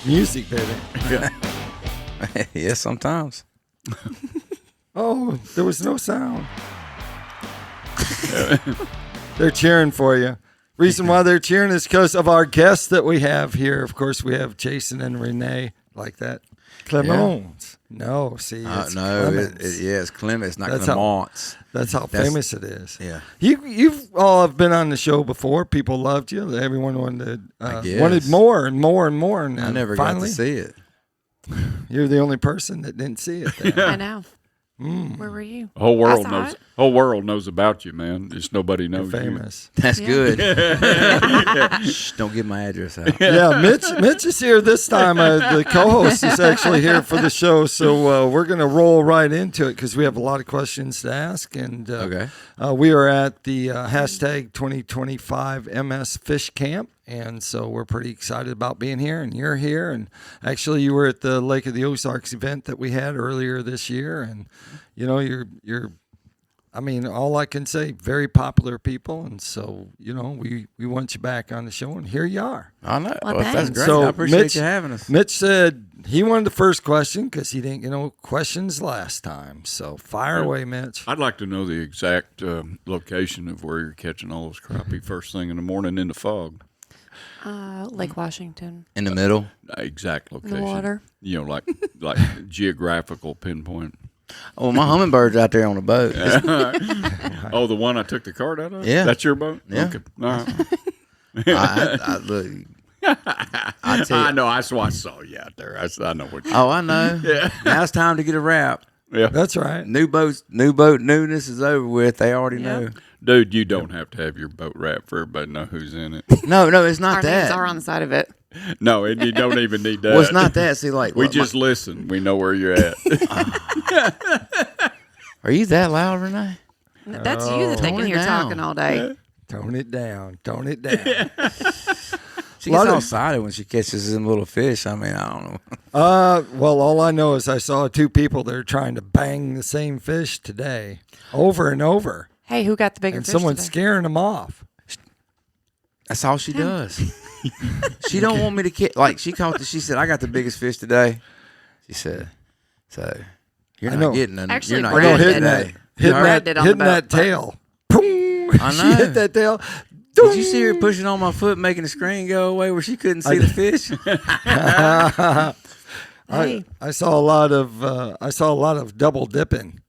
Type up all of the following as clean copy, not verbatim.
music, baby. Yeah. Yeah, sometimes. Oh, there was no sound. They're cheering for you. Reason why they're cheering is because of our guests that we have here. Of course, we have Jason and Renee, like that. Clements. Yeah. No, see, it's Clements. It's Clements, not Clements. That's how famous it is. Yeah. You've all have been on the show before. People loved you. Everyone wanted more and more and more. And I never finally, got to see it. You're the only person that didn't see it. Then. I know. Where were you? The whole world knows. Whole world knows about you, man. Just nobody knows. You're famous. That's good. Shh, don't give my address out. Yeah, Mitch is here this time. The co-host is actually here for the show, so we're going to roll right into it because we have a lot of questions to ask. And Okay. We are at the hashtag 2025 MS Fish Camp. And so we're pretty excited about being here, and you're here. And actually, you were at the Lake of the Ozarks event that we had earlier this year. And, you know, you're I mean, all I can say, very popular people. And so, you know, we want you back on the show, and here you are. I know. Well, that's great. So I appreciate you having us. Mitch said he wanted the first question because he didn't get no questions last time. So fire away, Mitch. I'd like to know the exact location of where you're catching all those crappie first thing in the morning in the fog. Lake Washington. In the middle? Exact location. The water. You know, like geographical pinpoint. Oh, my hummingbird's out there on the boat. Oh, the one I took the card out of? Yeah. That's your boat? Yeah. Okay. All right. I look. I tell you, I know. I saw you out there. I know what you're I know. Yeah. Now it's time to get a wrap. Yeah. That's right. New boat newness is over with. They already know. Dude, you don't have to have your boat wrapped for everybody to know who's in it. No, it's not Our that. names are on the side of it. No, and you don't even need that. Well, it's not that. See, like We just listen. We know where you're at. Are you that loud, Renee? That's you that they Tone can it hear down. talking all day. Tone it down. Tone it down. She gets all excited when she catches them little fish. I mean, I don't know. Well, all I know is I saw two people that are trying to bang the same fish today over and over. Hey, who got the bigger And fish someone's today? scaring them off. That's all she does. She don't want me to catch. Like she said, I got the biggest fish today. She said, so you're not getting none. Actually, You're not Brad getting did. today. Brad did on the hitting that boat. tail. Boom. I She know. hit that tail. Did you see her pushing on my foot, making the screen go away where she couldn't see the fish? Hey. I saw a lot of double dipping,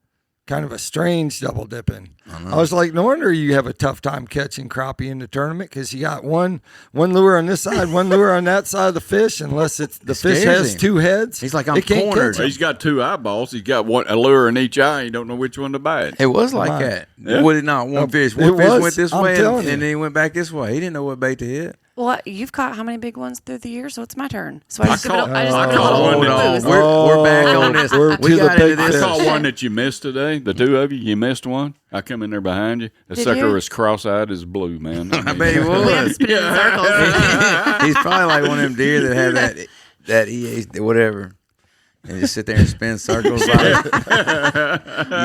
kind of a strange double dipping. I was like, no wonder you have a tough time catching crappie in the tournament because you got one lure on this side, one lure on that side of the fish. Unless the fish has him. two heads, He's like, I'm it can't cornered. catch him. He's got two eyeballs. He's got a lure in each eye. You don't know which one to bite. It was like on. that. Yeah. Would it not? One fish. it One fish was. went this I'm way telling and you. then he went back this way. He didn't know what bait to hit. Well, you've caught how many big ones through the year? So it's my turn. So I just give caught- it. I just I give it a caught little one that- boost. We're back on this. We're We to the got into big this. I fish. saw one that you missed today. The two of you, you missed one. I come in there behind you. The Did sucker you? was cross-eyed as blue, man. I bet he We had to was. spin in circles. He's probably like one of them deer that have that EA whatever, and just sit there and spin circles like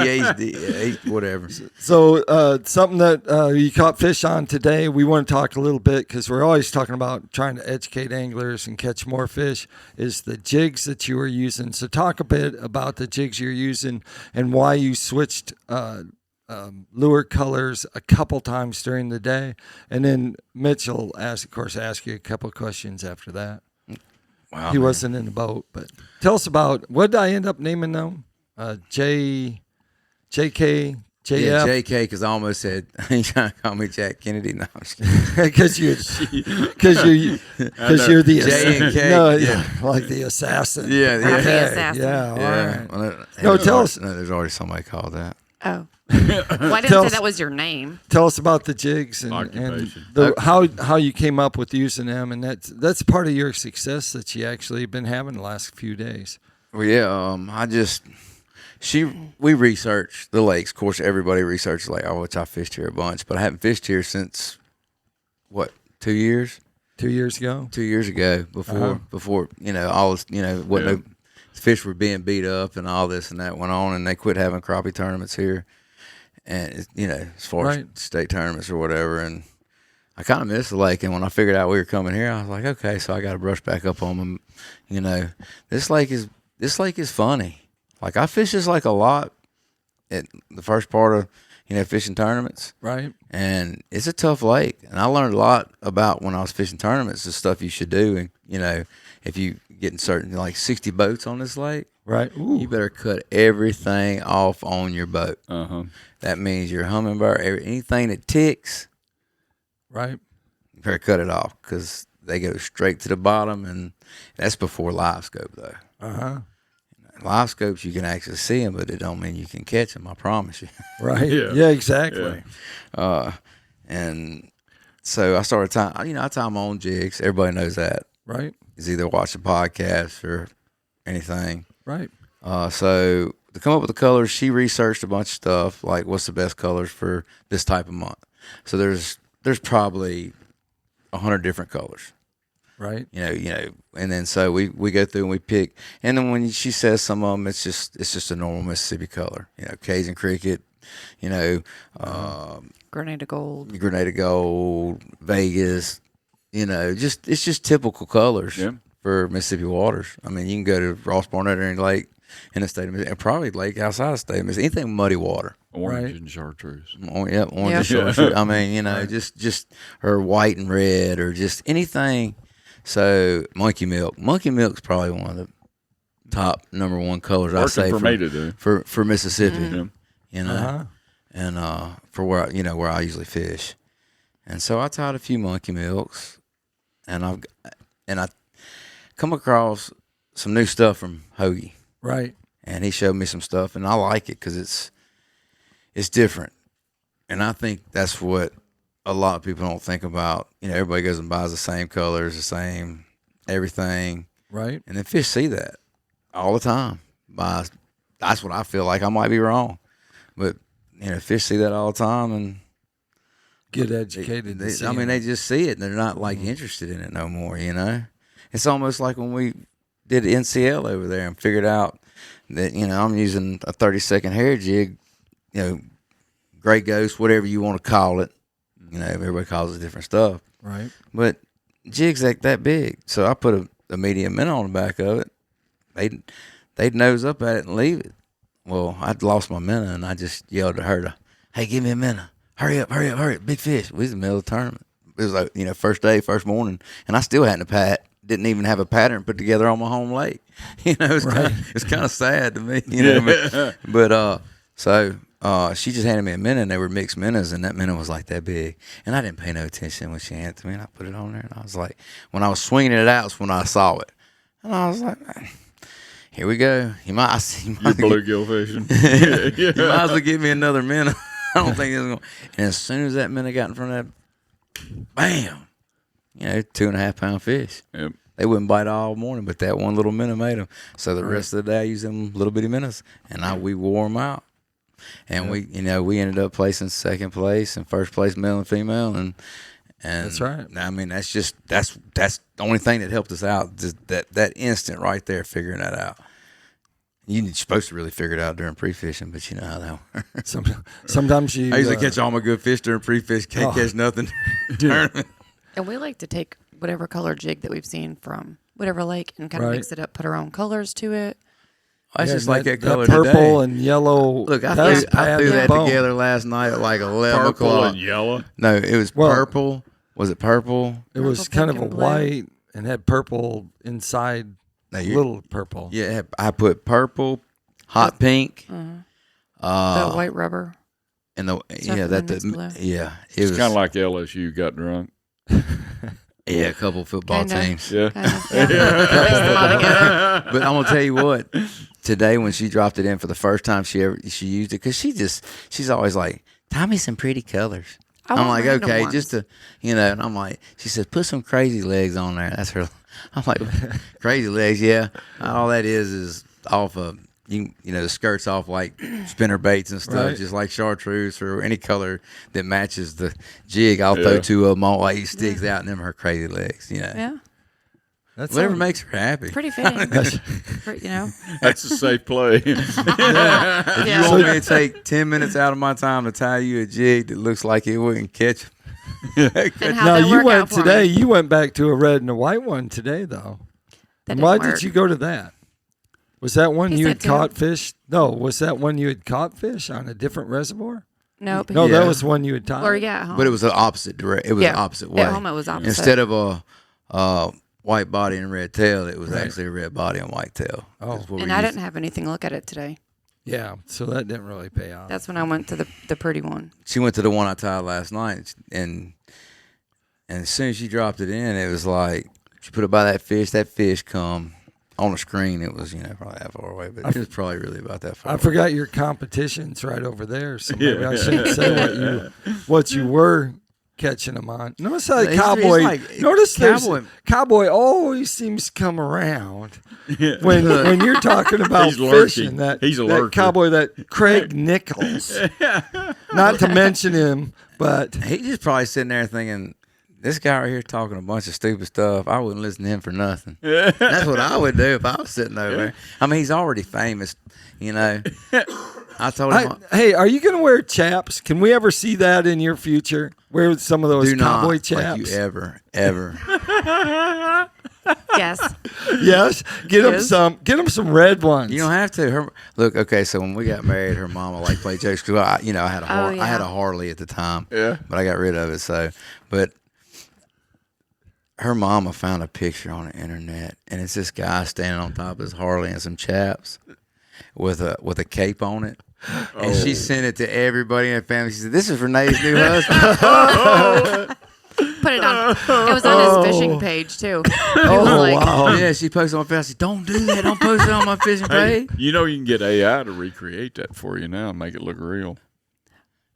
EA whatever. So something that you caught fish on today, we want to talk a little bit because we're always talking about trying to educate anglers and catch more fish, is the jigs that you were using. So talk a bit about the jigs you're using and why you switched lure colors a couple times during the day. And then Mitch will ask you a couple questions after that. Wow, He man. wasn't in the boat, but tell us about, what did I end up naming them? JK, JF? Yeah, JK, because I almost said, he's trying to call me Jack Kennedy. No, I'm just kidding. Because you're the J and K, no, yeah. like the assassin. Yeah, Like the yeah. assassin. Yeah, all Yeah. right. Well, No, tell us. No, there's already somebody called that. Oh. Well, I didn't Tell say us- that was your name. Tell us about the jigs and Occupation. how you came up with using them, and that's part of your success that you actually been having the last few days. Well, yeah, we researched the lakes. Of course, everybody researches lake, which I fished here a bunch, but I haven't fished here since, 2 years? 2 years ago. 2 years ago, before all this, no fish were being beat up and all this and that went on, and they quit having crappie tournaments here, and as far Right. as state tournaments or whatever, and I kind of miss the lake, and when I figured out we were coming here, I was like, okay, so I got to brush back up on them. You know, this lake is funny. Like I fish this like a lot at the first part of fishing tournaments, right? And it's a tough lake, and I learned a lot about when I was fishing tournaments, the stuff you should do, and if you getting certain like 60 boats on this lake, right? Ooh. You better cut everything off on your boat. That means your hummingbird, anything that ticks. Right. You better cut it off because they go straight to the bottom, and that's before live scope, though. Live scopes, you can actually see them, but it don't mean you can catch them, I promise you. Right. Yeah, exactly. Yeah. And so I started tying, I tie my own jigs. Everybody knows that. Right. Is either watch a podcast or anything. Right. So to come up with the colors, she researched a bunch of stuff, like what's the best colors for this type of month. So there's probably 100 different colors. Right. And then so we go through and we pick, and then when she says some of them, it's just a normal Mississippi color. Cajun cricket, Grenada Gold, Vegas, it's just typical colors for Mississippi waters. I mean, you can go to Ross Barnett or any lake in the state of Mississippi, and probably lake outside the state of Mississippi, anything muddy water. Orange and chartreuse. Orange and chartreuse. I mean, just or white and red or just anything. So monkey milk's probably one of the top number one colors I say for Mississippi. And for where I usually fish. And so I tied a few monkey milks, and I come across some new stuff from Hoagie. Right. And he showed me some stuff, and I like it because it's different. And I think that's what a lot of people don't think about. Everybody goes and buys the same colors, the same everything. Right. And then fish see that all the time. That's what I feel like. I might be wrong. But, fish see that all the time and get educated. They just see it and they're not like interested in it no more, It's almost like when we did NCL over there and figured out that, I'm using a 30-second hair jig, Gray Ghost, whatever you want to call it. Everybody calls it different stuff. Right. But jigs that big. So I put a medium minnow on the back of it. They'd nose up at it and leave it. Well, I'd lost my minnow, and I just yelled at her hey, give me a minnow. Hurry up, big fish. We was in the middle of the tournament. It was like, first day, first morning, and I still didn't even have a pattern put together on my home lake. It's kind of sad to me, But so she just handed me a minnow, and they were mixed minnows, and that minnow was like that big. And I didn't pay no attention when she handed it to me, and I put it on there, and I was like, when I was swinging it out, was when I saw it. And I was like, here we go. You might bluegill fishing. You might as well give me another minnow. I don't think it's going to. And as soon as that minnow got in front of that, bam, 2.5 pound fish. Yep. They wouldn't bite all morning, but that one little minnow made them. So the rest of the day, I used them little bitty minnows, and we wore them out. And we ended up placing second place and first place, male and female, and that's right. I mean, that's the only thing that helped us out. Just that instant right there, figuring that out. You're supposed to really figure it out during pre-fishing, but you know how that works. Sometimes you. I usually catch all my good fish during pre-fish. Can't catch nothing. And we like to take whatever color jig that we've seen from whatever lake and kind of mix it up, put our own colors to it. I just like that color purple today. and yellow. Look, I threw that together last night at like 11 o'clock. Purple and yellow? No, it was purple. Was it purple? It was kind of a white and had purple inside. Little purple. Yeah, I put purple, hot pink. The white rubber. And it It's was kind of like LSU got drunk. Yeah, a couple football teams. Yeah. But I'm gonna tell you what. Today, when she dropped it in for the first time she used it, because she's always like, "Tie me some pretty colors." I'm like, okay, just to, and I'm like, she says, put some crazy legs on there. That's her. I'm like, crazy legs, yeah. All that is off of the skirts off like spinner baits and stuff, just like chartreuse or any color that matches the jig. I'll throw two of them all like sticks out, and them her crazy legs. Yeah. That's whatever makes her happy. Pretty fitting. That's a safe play. If you want me to take 10 minutes out of my time to tie you a jig that looks like it wouldn't catch, And how Now that you work went out for today. me. You went back to a red and a white one today, though. That And why didn't work. did you go to that? Was that one He you said had to. caught fish? No, was that one you had caught fish on a different reservoir? Nope. No, Yeah. that was one you had tied. Or yeah, at home. But it was the opposite direct. It was the opposite way. At home it was opposite. Instead of a white body and red tail, it was Right. actually a red body and white tail. Oh. That's what And we I used. didn't have anything look at it today. Yeah, so that didn't really pay off. That's when I went to the pretty one. She went to the one I tied last night, and as soon as she dropped it in, it was like she put it by that fish come on the screen. It was probably that far away, but it was probably really about that far. I away. forgot your competition's right over there, so maybe I shouldn't say what you were catching them on. Notice how the He's cowboy. like- Notice Cowboy- cowboy always seems to come around when you're talking about He's lurking. fishing. That He's a that lurker. cowboy, that Craig Nichols. Not to mention him, but He's just probably sitting there thinking, this guy right here talking a bunch of stupid stuff. I wouldn't listen to him for nothing. That's what I would do if I was sitting over there. I mean, he's already famous, I told him, hey, are you going to wear chaps? Can we ever see that in your future? Wear some of those do not cowboy like chaps? you ever. Yes. Yes, get them Yes. some. Get them some red ones. You don't have to. Look, okay. So when we got married, her mama played jokes because I had I had a Harley at the time. Yeah. But I got rid of it. But her mama found a picture on the internet, and it's this guy standing on top of his Harley and some chaps with a cape on it. And she sent it to everybody in the family. She said, "This is Renee's new husband." Put it on. It was on his fishing page too. He was like, wow. Yeah, she posted on Facebook. I said, "Don't do that. Don't post it on my fishing Hey, page." you can get AI to recreate that for you now and make it look real.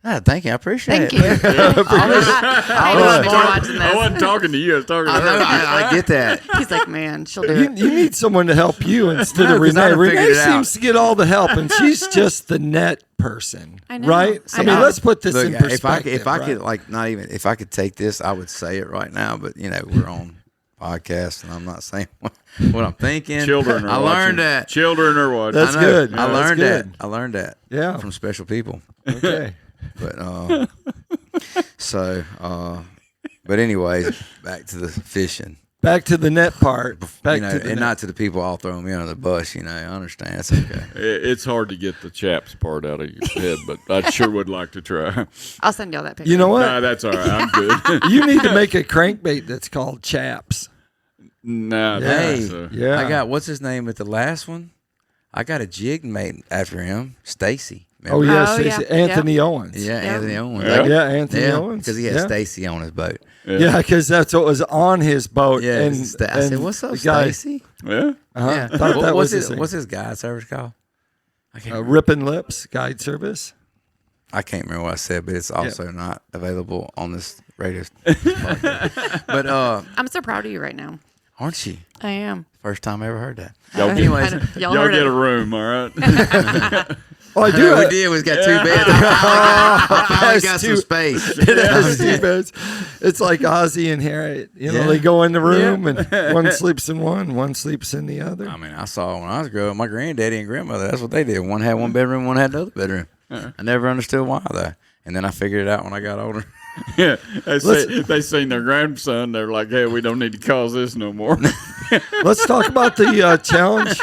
Ah, thank you. I appreciate thank it. you. I wasn't watching I this. wasn't talking to you. I was talking to I know. her. I get that. He's like, man, she'll do You, it. you need someone to help you instead No, of 'cause I'd Renee. have figured Renee it out. seems to get all the help, and she's just the net person, I know. right? I I mean, know. let's put this Look, in perspective. if I could right? if I could take this, I would say it right now. But we're on podcast, and I'm not saying what I'm thinking. Children are I watching. learned that. Children are watching. That's I know. good. I Yeah, that's learned good. that. I learned that. Yeah. From special people. Okay. But but anyways, back to the fishing. Back to the net part. Back to the and net. not to the people all throwing me under the bus. I understand. It's okay. It's hard to get the chaps part out of your head, but I sure would like to try. I'll send y'all that picture. You know what? Nah, that's all right. I'm good. You need to make a crankbait that's called chaps. Nah, Hey, that's, Yeah. I got what's his name at the last one. I got a jig made after him, Stacy. Oh Remember? yes, Oh, it's yeah. Anthony Owens. Yeah, Yeah. Anthony Owens. Yeah. Anthony Owens. because he had Stacy on his boat. Yeah, because that's what was on his boat. Yeah, and, I said, and "What's up, the guy- Stacy?" Yeah. Uh-huh. Yeah, Thought that was his thing. what's his guide service called? I can't. Ripping Lips Guide Service. I can't remember what I said, but it's also not available on this radio. podcast. But I'm so proud of you right now. aren't you? I am. First time I ever heard that. Y'all, Anyways, Y'all y'all heard get it. a room, all right? Oh, I I do. know we did. We got 2 beds. I finally got some two- space. It has 2 beds. It's like Ozzy and Harriet. Yeah. They go in the room and one sleeps in one sleeps in the other. I mean, I saw when I was growing up, my granddaddy and grandmother, that's what they did. One had one bedroom, one had the other bedroom. I never understood why, though. And then I figured it out when I got older. Yeah. They seen their grandson. They're like, hey, we don't need to cause this no more. Let's talk about the challenge.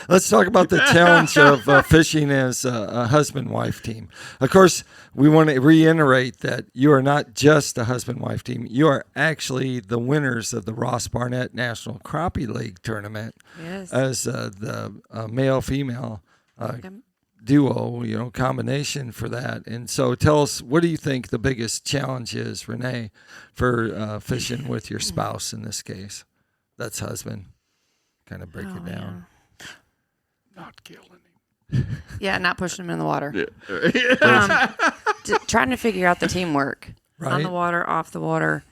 Let's talk about the challenge of fishing as a husband-wife team. Of course, we want to reiterate that you are not just a husband-wife team. You are actually the winners of the Ross Barnett National Crappie League tournament Yes. as the male-female Yep. duo, combination for that. And so tell us, what do you think the biggest challenge is, Renee, for fishing with your spouse in this case? That's husband. Kind of break it down. Not killing him. Yeah, not pushing him in the water. Yeah. Trying to figure out the teamwork on Right. the water, off the water,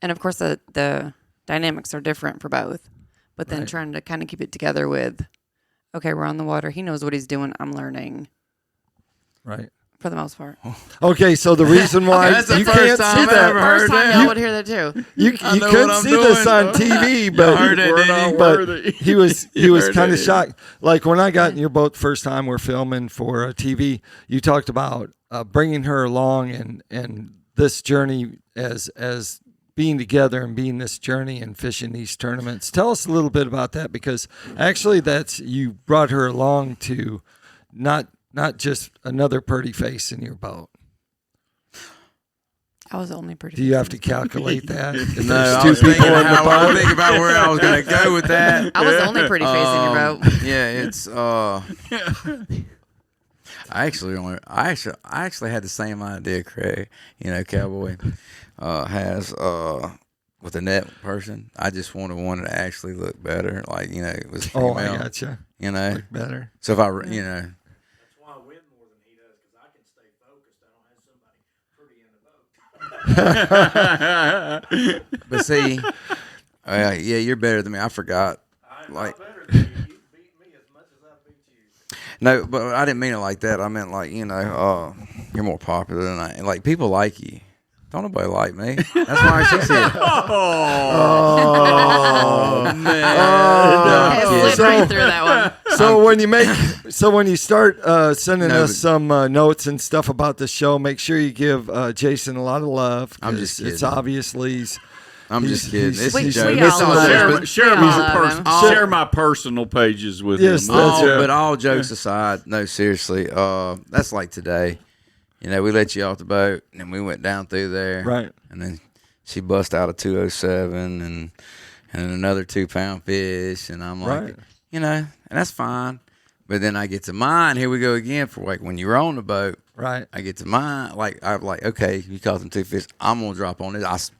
and of course the dynamics are different for both. But then Right. trying to kind of keep it together with, okay, we're on the water. He knows what he's doing. I'm learning Right. for the most part. Okay, so the reason why That's the you first can't time see I've that, ever First heard time that. y'all would hear that too. you know couldn't what I'm see this doing. on TV, but heard it, We're didn't not he? but worthy. he was You heard kind of it. shocked. Like when I got in your boat first time, we're filming for TV. You talked about bringing her along and this journey as being together and being this journey and fishing these tournaments. Tell us a little bit about that, because actually you brought her along to not just another pretty face in your boat. I was the only pretty. Do you have to calculate that? If No, there's I two was people thinking in the how I was boat? thinking about where I was going to go with that. I was the only pretty face in your boat. Yeah, it's I actually had the same idea Craig, Cowboy has with a net person. I just wanted one to actually look better, like it was female. Oh, I gotcha. Look better. So if I That's why I win more than he does, because I can stay focused. I don't have somebody pretty in the boat. but see, yeah, you're better than me. I forgot. I'm Like not better than you. You beat me as much as I beat you. no, but I didn't mean it like that. I meant like you're more popular than I. Like people like you. Don't nobody like me. That's why she's here. Oh, man. I slipped right through that one. So when you start sending No, us some notes and stuff about the show, make sure you give Jason a lot of love. I'm just 'cause it's kidding. obviously I'm just kidding. It's We- a we joke. all It's all love jokes, him. but- Share my personal pages with Yes, him. that's right. But all jokes aside, no, seriously, that's like today. We let you off the boat, and then we went down through there. Right. And then she bust out a 207 and another 2-pound fish, and I'm like, Right. and that's fine. But then I get to mine. Here we go again for like when you were on the boat. Right. I get to mine. Like I'm like, okay, you caught them 2 fish. I'm gonna drop on this.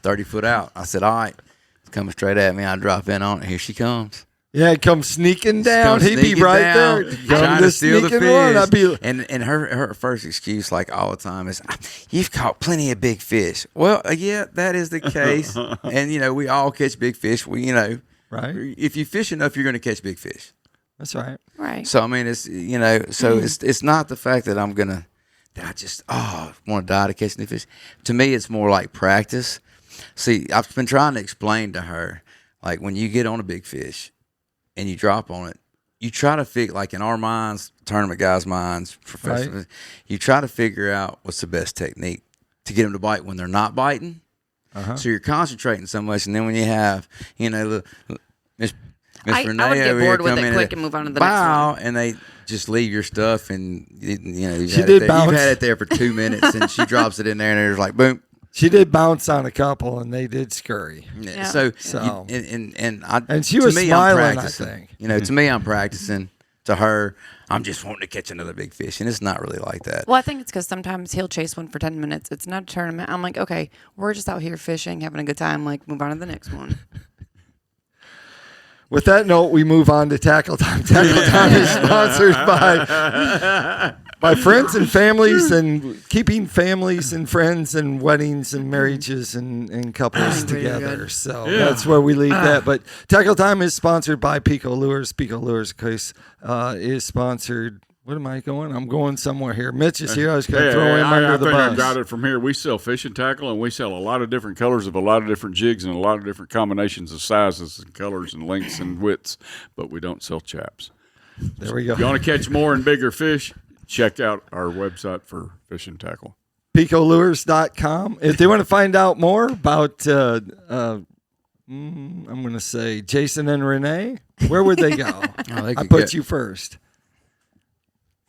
30 foot out. I said, all right, it's coming straight at me. I drop in on it. Here she comes. Yeah, it comes sneaking down. Come He'd be sneaking right down, there. trying to steal the sneaking one. I'd fish. be And her first excuse, like all the time, is, "You've caught plenty of big fish." Well, yeah, that is the case. And we all catch big fish. right. If you fish enough, you're going to catch big fish. That's right. Right. So I mean, it's so it's not the fact that I just want to die to catch new fish. To me, it's more like practice. See, I've been trying to explain to her, like when you get on a big fish and you drop on it, you try to figure, like in our minds, tournament guys' minds, professionals, you try to figure out what's the best technique to get them to bite when they're not biting. Uh-huh. So you're concentrating so much, and then when you have, Miss I Renee would get over here bored with come it in quick and move on to the next one. and they just leave your stuff, and you've She had did it there. bounce. You've had it there for 2 minutes, and she drops it in there, and there's like boom. She did bounce on a couple, and they did scurry. Yeah. So- And she to was me, smiling, I'm I practicing. think. To me, I'm practicing. To her, I'm just wanting to catch another big fish, and it's not really like that. Well, I think it's because sometimes he'll chase one for 10 minutes. It's not a tournament. I'm like, okay, we're just out here fishing, having a good time. Like, move on to the next one. With that note, we move on to Tackle Time. Tackle Time is sponsored by friends and families, and keeping families and friends and weddings and marriages and couples Very together. good. So that's where we leave that. But Tackle Time is sponsored by PICO Lures. PICO Lures, of course, is sponsored. What am I going? I'm going somewhere here. Mitch is here. I was going to throw him under the I think I bus. got it from here. We sell fishing tackle, and we sell a lot of different colors of a lot of different jigs and a lot of different combinations of sizes and colors and lengths and widths, but we don't sell chaps. There we go. If you want to catch more and bigger fish, check out our website for fishing tackle. PicoLures.com. If they want to find out more about, I'm going to say Jason and Renee, where would they go? They I could put get- you first.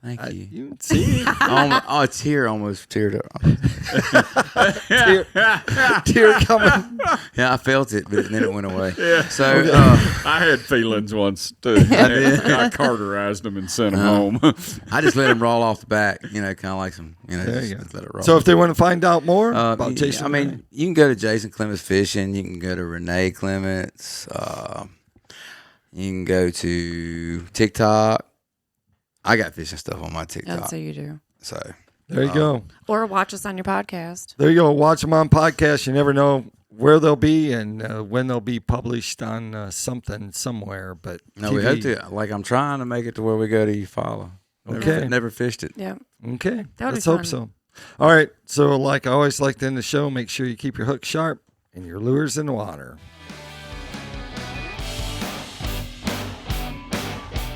Thank you. You see, It's here almost teared up. tear coming. Yeah, I felt it, but then it went away. Yeah. So I had feelings once, too. I carterized them and sent them home. I just let him roll off the back, kind of like some, There you just go. let it roll. So if they want to find out more about Jason, I mean, you can go to Jason Clements Fishing. You can go to Renee Clements. You can go to TikTok. I got fishing stuff on my TikTok. That's what you do. So there you go. Or watch us on your podcast. There you go. Watch them on podcast. You never know where they'll be and when they'll be published on something somewhere. But no, TV. we hope to. Like I'm trying to make it to where we go to Eufaula. Okay. Never fished it. Yeah. Okay. That would Let's be hope fun. so. All right. So like I always like to end the show, make sure you keep your hook sharp and your lures in the water.